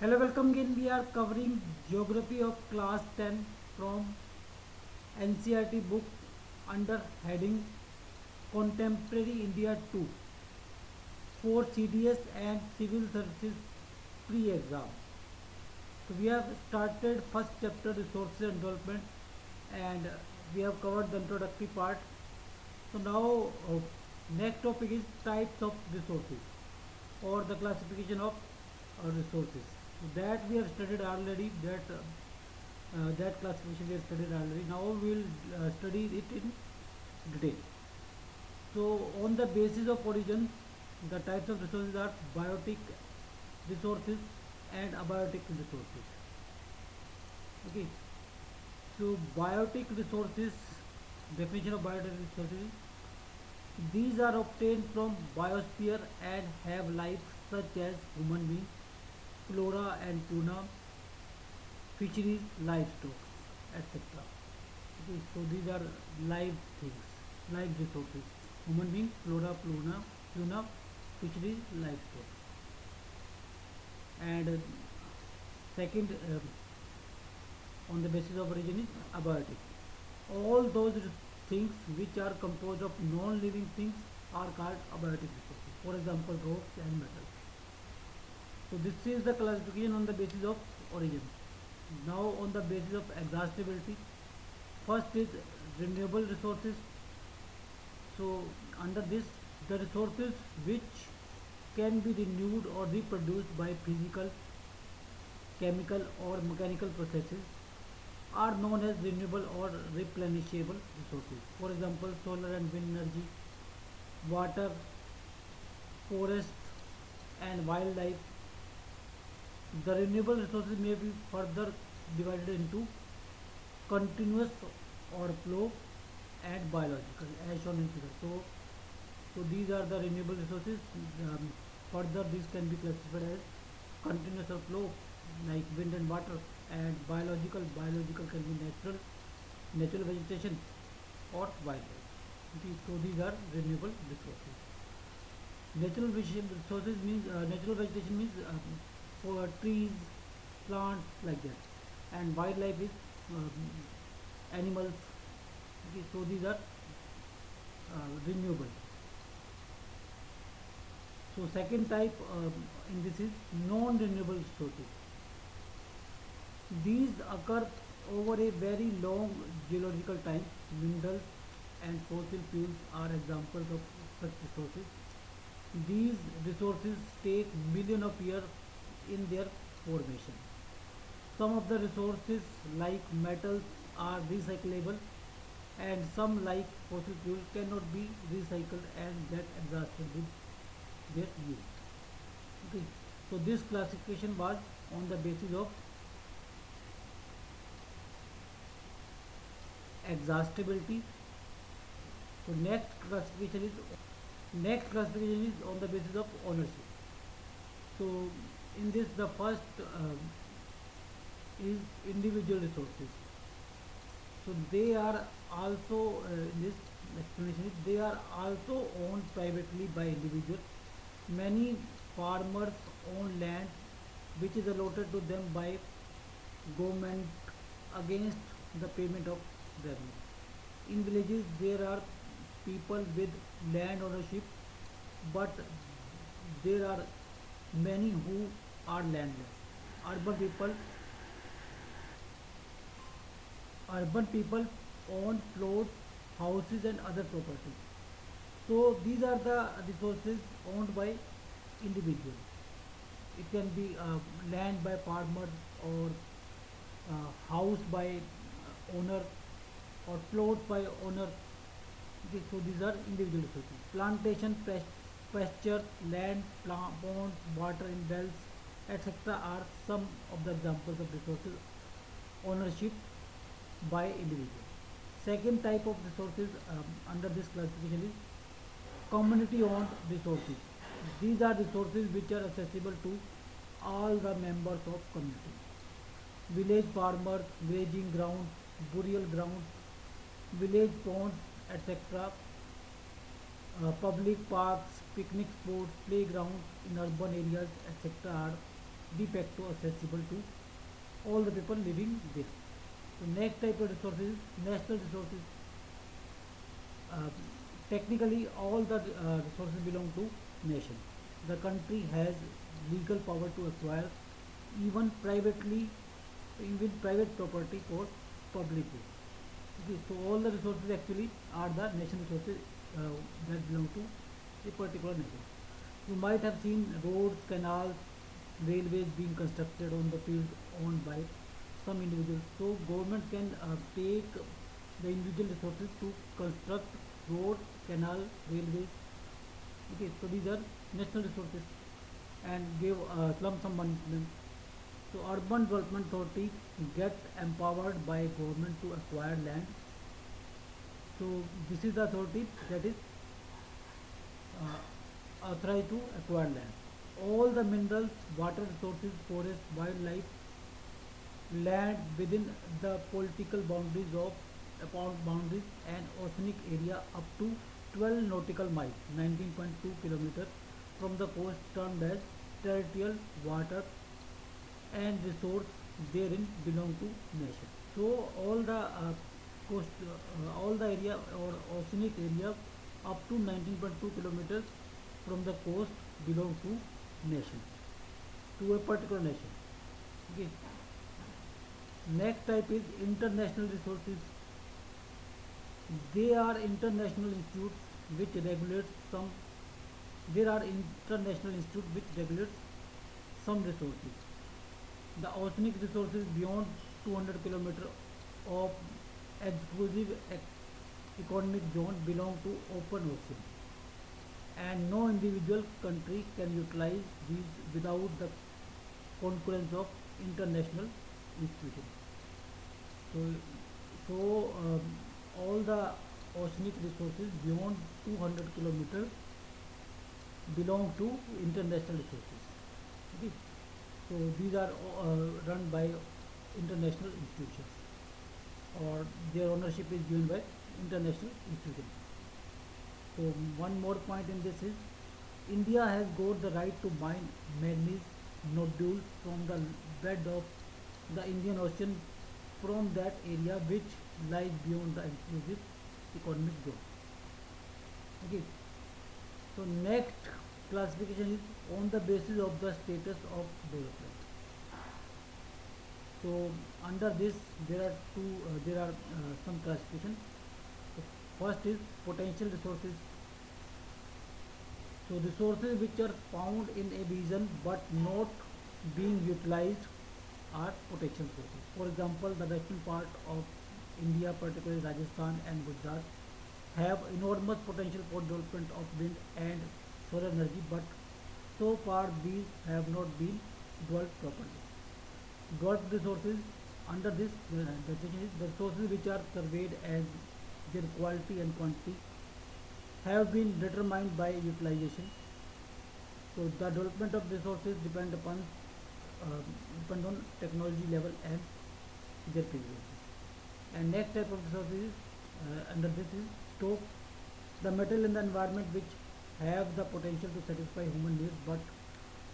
Hello, welcome again. We are covering Geography of Class 10 from NCERT book under heading Contemporary India 2 for CDS and Civil Services pre-exam. So we have started first chapter resources and development, and we have covered the introductory part. So now next topic is types of resources or the classification of resources. So that we have studied already. That classification we have studied already. Now we will study it in detail. So on the basis of origin, the types of resources are biotic resources and abiotic resources. Okay. So biotic resources, definition of biotic resources: these are obtained from biosphere and have life such as human beings, flora and fauna, fisheries, livestock, etc. Okay, so these are live things, live resources. Human beings, fauna, fisheries, livestock. And second, on the basis of origin is abiotic. All those things which are composed of non-living things are called abiotic resources. For example, rocks and metals. So this is the classification on the basis of origin. Now on the basis of exhaustibility, first is renewable resources. So under this, the resources which can be renewed or reproduced by physical, chemical or mechanical processes are known as renewable or replenishable resources. For example, solar and wind energy, water, forest and wildlife. The renewable resources may be further divided into continuous or flow and biological as shown in figure. So these are the renewable resources. Further, these can be classified as continuous or flow like wind and water, and biological can be natural vegetation or wildlife. Okay, so these are renewable resources. Resources means natural vegetation means for trees, plants like that, and wildlife is um, animals. Okay, so these are renewable. So second type in this is non-renewable resources. These occur over a very long geological time. Minerals and fossil fuels are examples of such resources. These resources take millions of years in their formation. Some of the resources like metals are recyclable, and some like fossil fuel cannot be recycled and get exhausted with their use. Okay. So this classification was on the basis of exhaustibility. So next classification is on the basis of ownership. So in this, the first is individual resources. So they are also in this explanation they are also owned privately by individuals. Many farmers own land which is allotted to them by government against the payment of revenue. In villages there are people with land ownership, but there are many who are landless. Urban people urban people own plots, houses and other property. So these are the resources owned by individuals. It can be land by farmers, or house by owner, or plot by owner. Okay, so these are individual resources. Plantation, pasture, land, ponds, water in wells, etc. are some of the examples of resources ownership by individual. Second type of resources under this classification is community owned resources. These are resources which are accessible to all the members of community. Village farmers, grazing grounds, burial grounds, village ponds, etc. Public parks, picnic spots, playgrounds in urban areas, etc. are de facto accessible to all the people living there. So next type of resources is national resources. Uh, Technically, all the resources belong to nation. The country has legal power to acquire even privately, even private property for public use. Okay, so all the resources actually are the nation resources that belong to a particular nation. You might have seen roads, canals, railways being constructed on the field owned by some individuals. So government can take the individual resources to construct road, canal, railways. Okay, so these are national resources and give lump sum money to them. So urban development authority get empowered by government to acquire land. So this is the authority that is authorized to acquire land. All the minerals, water resources, forest, wildlife, land within the political boundaries of boundaries and oceanic area up to 12 nautical miles, 19.2 kilometers from the coast termed as territorial water and resource therein belong to nation. So all the all the area or oceanic area up to 19.2 kilometers from the coast belong to nation, to a particular nation. Okay. Next type is international resources. They are international institutes which regulate some. There are international institutes which regulate some resources. The oceanic resources beyond 200 kilometers of exclusive economic zone belong to open ocean, and no individual country can utilize these without the concurrence of international institutions. So, so all the oceanic resources beyond 200 kilometers belong to international resources. Okay. So these are run by international institutions, or their ownership is given by international institutions. So one more point in this is India has got the right to mine manganese nodules from the bed of the Indian Ocean from that area which lies beyond the exclusive economic zone. Okay. So next classification is on the basis of the status of development. So under this there are some classification. So first is potential resources. So resources which are found in a region but not being utilized are potential resources. For example, the western part of India, particularly Rajasthan and Gujarat, have enormous potential for development of wind and solar energy, but so far these have not been developed properly. Developed resources under this definition is the resources which are surveyed as their quality and quantity have been determined by utilization. So the development of resources uh, depend on technology level and their feasibility. And next type of resources is, under this is stock, the material in the environment which have the potential to satisfy human needs, but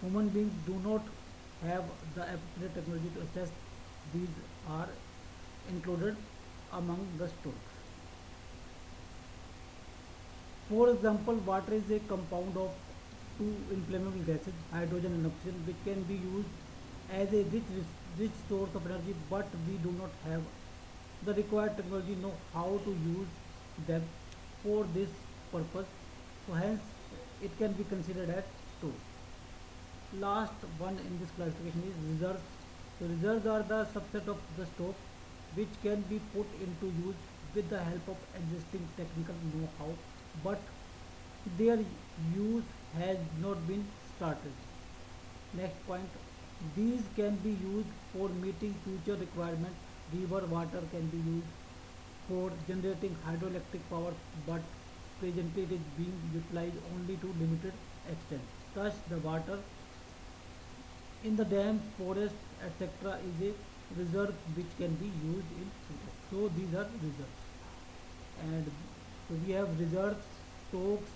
human beings do not have the appropriate technology to assess these are included among the stocks. For example, water is a compound of two inflammable gases, hydrogen and oxygen, which can be used as a rich source of energy, but we do not have the required technology know how to use them for this purpose. So hence it can be considered as store. Last one in this classification is reserves. So reserves are the subset of the stock which can be put into use with the help of existing technical know-how, but their use has not been started. Next point, these can be used for meeting future requirements. River water can be used for generating hydroelectric power, but presently it is being utilized only to limited extent. Thus, the water in the dams, forests, etc. is a reserve which can be used in future. So these are reserves, and so we have reserves, stocks,